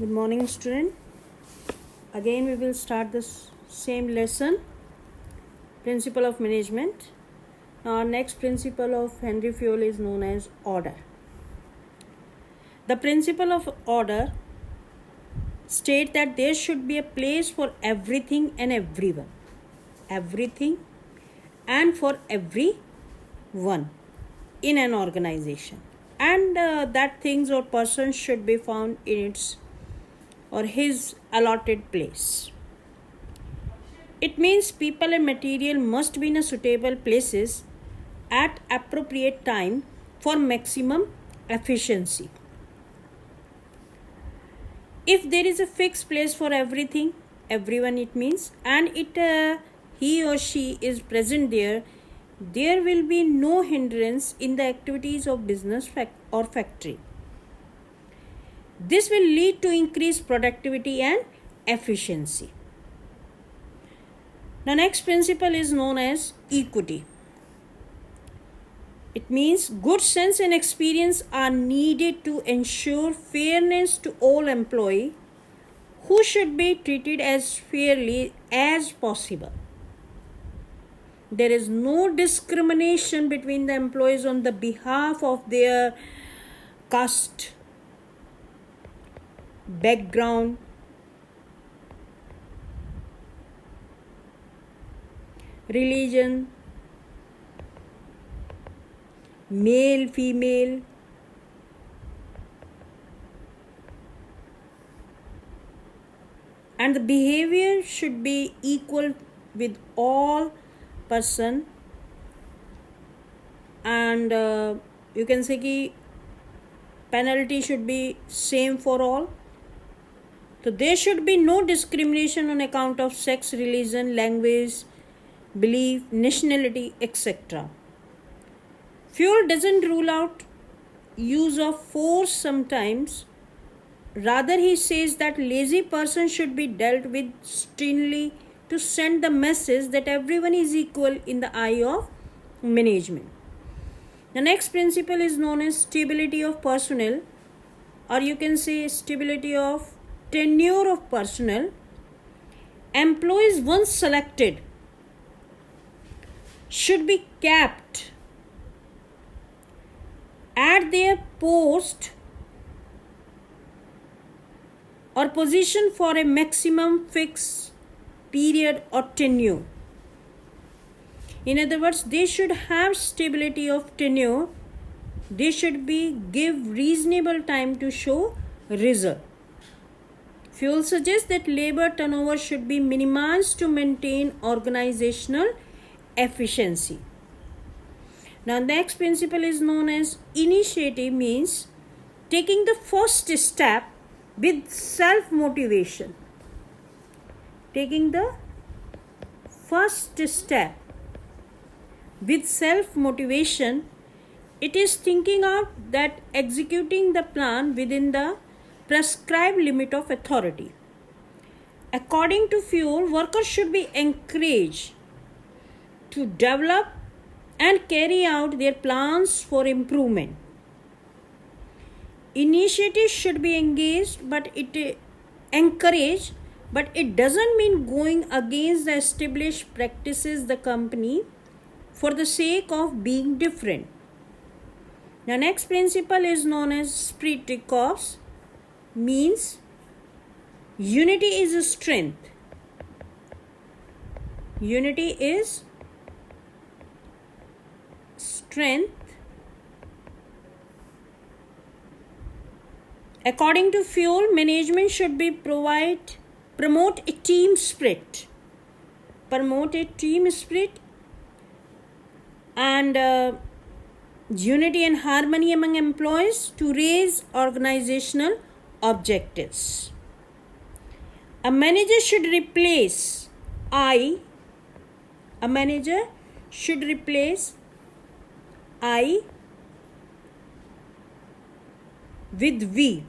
Good morning, student. Again, we will start this same lesson, Principle of Management. Now, our next principle of Henry Fayol is known as order. The principle of order states that there should be a place for everything and everyone. Everything and for everyone in an organization. And that things or persons should be found in its or his allotted place. It means people and material must be in a suitable places at appropriate time for maximum efficiency. If there is a fixed place for everything, everyone it means, and he or she is present there, there will be no hindrance in the activities of business or factory. This will lead to increased productivity and efficiency. The next principle is known as equity. It means good sense and experience are needed to ensure fairness to all employees who should be treated as fairly as possible. There is no discrimination between the employees on the behalf of their caste, background, religion, male, female, and the behavior should be equal with all person, and you can say कि penalty should be same for all. So there should be no discrimination on account of sex, religion, language, belief, nationality, etc. Fayol doesn't rule out use of force sometimes. Rather, he says that lazy person should be dealt with sternly to send the message that everyone is equal in the eye of management. The next principle is known as stability of personnel, or you can say stability of tenure of personnel. Employees once selected should be kept at their post or position for a maximum fixed period or tenure. In other words, they should have stability of tenure. They should be give reasonable time to show result. Fayol suggests that labor turnover should be minimized to maintain organizational efficiency. Now, next principle is known as initiative, means taking the first step with self-motivation. Taking the first step with self-motivation, it is thinking out that executing the plan within the prescribed limit of authority. According to Fayol, workers should be encouraged to develop and carry out their plans for improvement. Initiative should be engaged, but it encouraged, but it doesn't mean going against the established practices the company for the sake of being different. The next principle is known as esprit de corps, means unity is a strength. Unity is strength. According to Fayol, management should be promote a team spirit. Promote a team spirit and unity and harmony among employees to raise organizational objectives. A manager should replace I. A manager should replace I with we.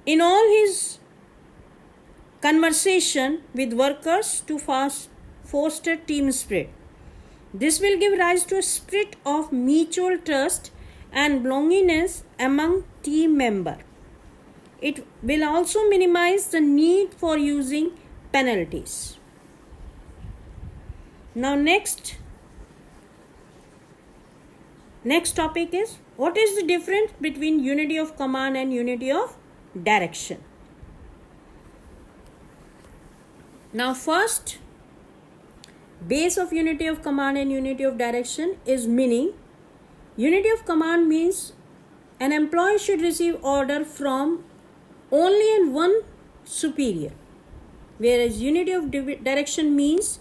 In all his conversation with workers to foster team spirit. This will give rise to a spirit of mutual trust and belongingness among team member. It will also minimize the need for using penalties. Now next topic is, what is the difference between unity of command and unity of direction? Now first, base of unity of command and unity of direction is meaning. Unity of command means an employee should receive order from only in one superior, whereas unity of direction means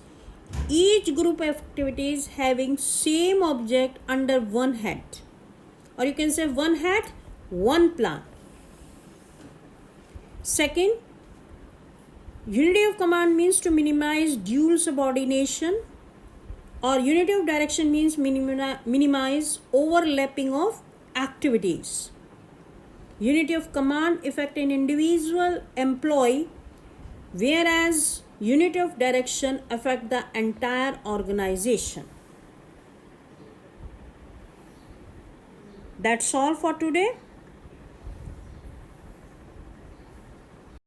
each group of activities having same object under one head, or you can say one head, one plan. Second, unity of command means to minimize dual subordination, or unity of direction means minimize overlapping of activities. Unity of command affect an individual employee, whereas unity of direction affect the entire organization. That's all for today.